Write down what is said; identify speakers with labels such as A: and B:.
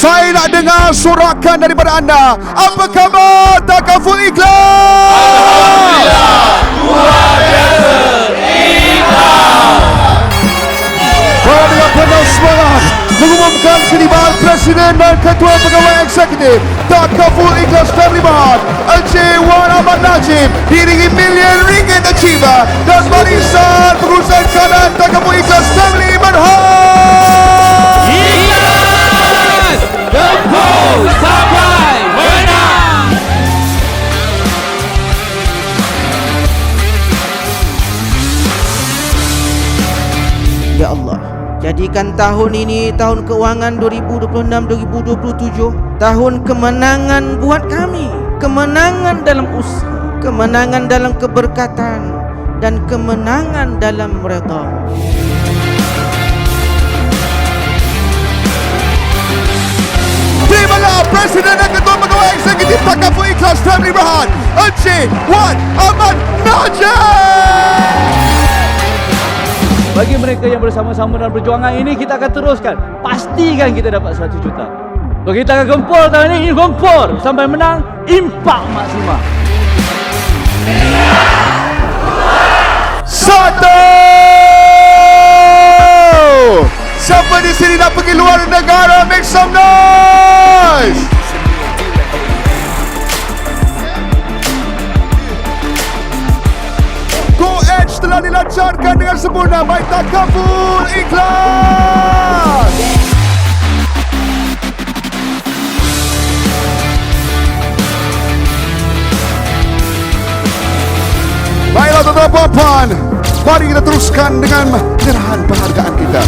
A: Saya nak dengar sorakan daripada anda. Apa khabar Takaful Ikhlas?
B: Alhamdulillah, luar biasa, ikhlas.
A: Para dengan penuh semangat mengumumkan ketibahan Presiden dan Ketua Pegawai Eksekutif Takaful Ikhlas Family Mart Encik Wan Ahmad Najib diiringi million ringgit achiever dan barisan pengurusan kanan Takaful Ikhlas Family Mart.
B: Ikhlas, gempur sampai menang.
C: Ya Allah, jadikan tahun ini tahun keuangan 2026-2027 tahun kemenangan buat kami. Kemenangan dalam usaha, kemenangan dalam keberkatan, dan kemenangan dalam redha.
A: Terimalah Presiden dan Ketua Pegawai Eksekutif Takaful Ikhlas Family Mart Encik Wan Ahmad Najib.
D: Bagi mereka yang bersama-sama dalam perjuangan ini, kita akan teruskan. Pastikan kita dapat 100 juta. So, kita akan gempur tahun ini, gempur sampai menang, impak maksimal.
A: Satu. Siapa di sini nak pergi luar negara? Make some noise. Go Edge telah dilancarkan dengan sempurna by Takaful Ikhlas. Baiklah tuan-tuan dan puan, mari kita teruskan dengan penyerahan penghargaan kita.